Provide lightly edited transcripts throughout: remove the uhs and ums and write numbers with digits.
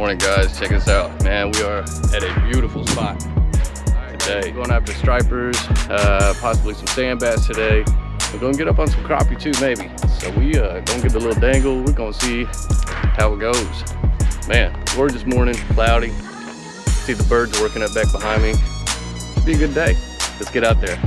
Morning guys, check this out. Man, we are at a beautiful spot today. Going after stripers, possibly some sand bass today. We're gonna get up on some crappie too, maybe. So we gonna get the little dangle. We're gonna see how it goes. Man, gorgeous morning, cloudy. See the birds working up back behind me. Should be a good day. Let's get out there.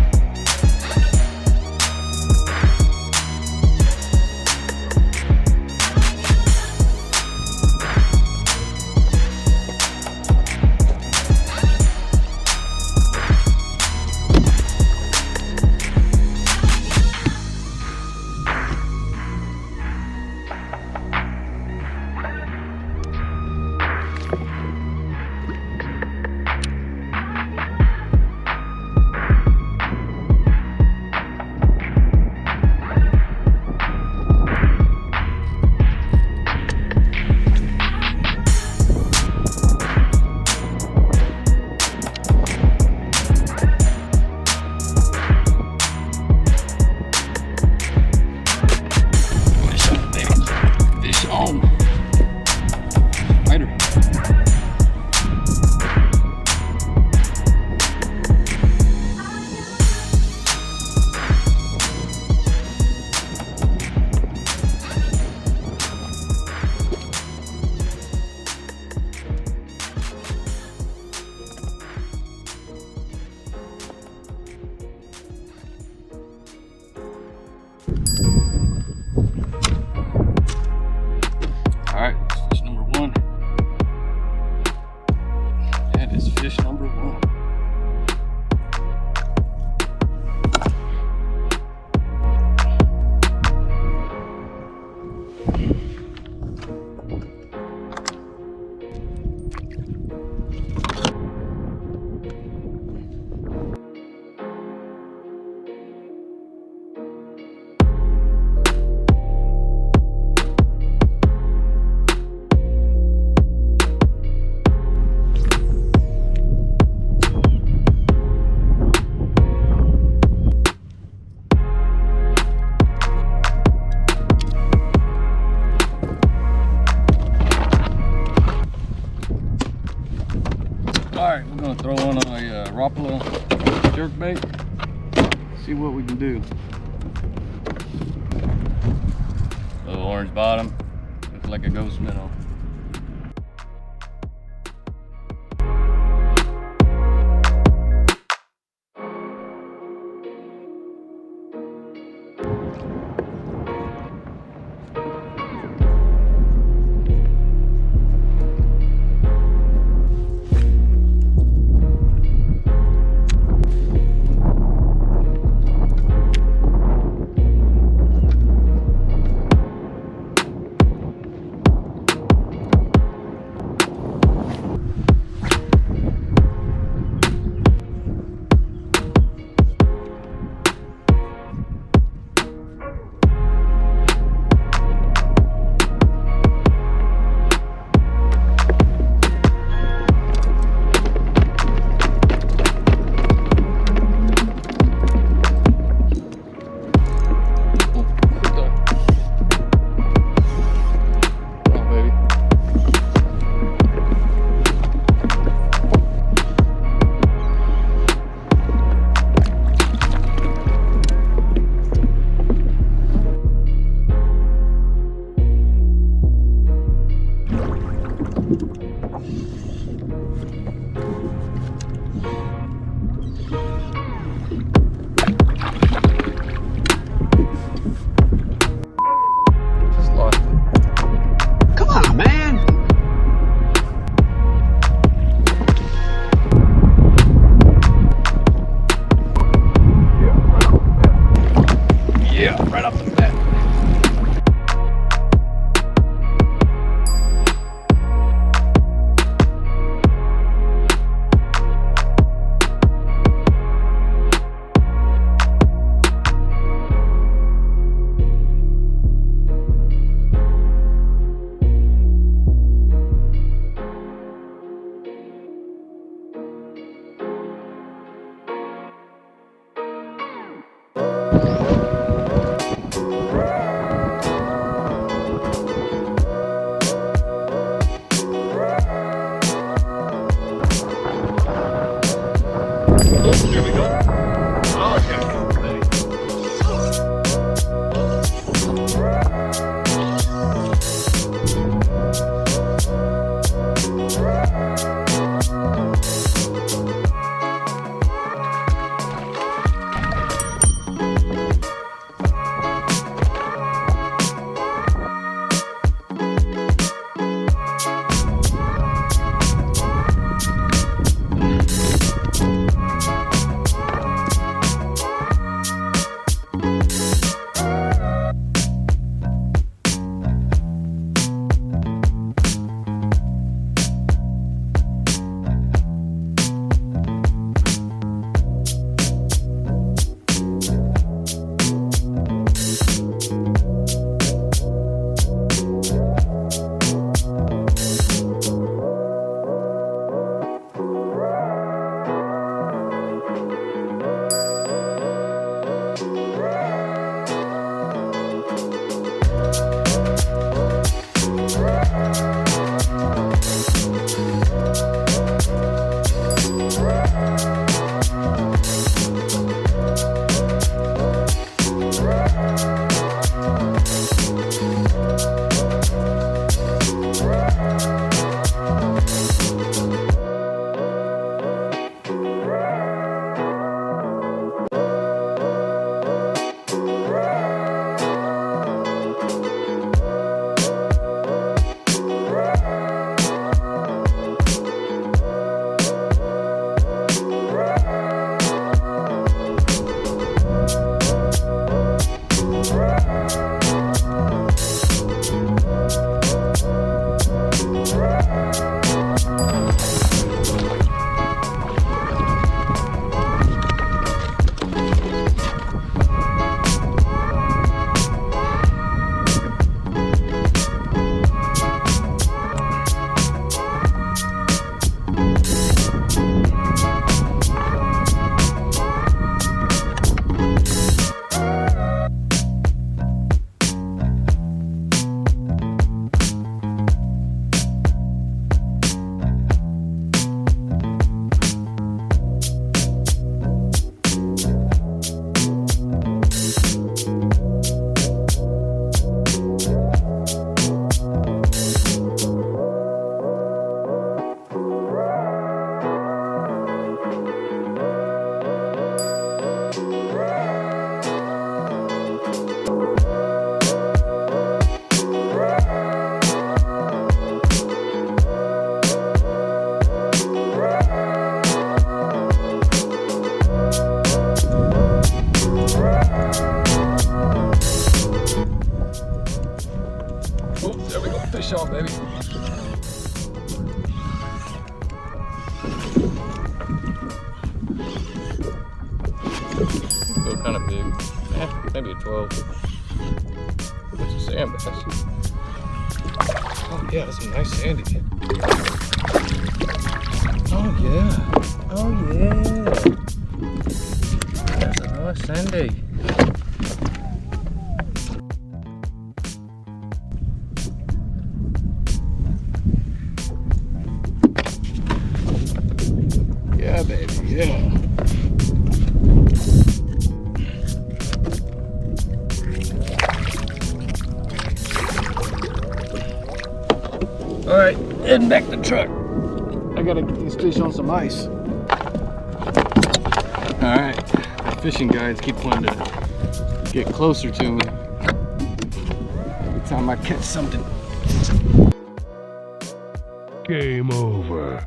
Alright, fish number one. That is fish number one. Alright, we're going to throw on a Rapala jerkbait, see what we can do. Little orange bottom, looks like a ghost minnow. Oh, here we go. Oh, yeah. Fish on, baby. Feel kind of big. Maybe a 12. It's a sand bass. Oh yeah, that's some nice sandy. Oh yeah. Oh yeah. That's a nice sandy. Yeah, baby, yeah. All right, heading back to the truck. I gotta get these fish on some ice. All right, the fishing guides keep wanting to get closer to me. Every time I catch something. Game over.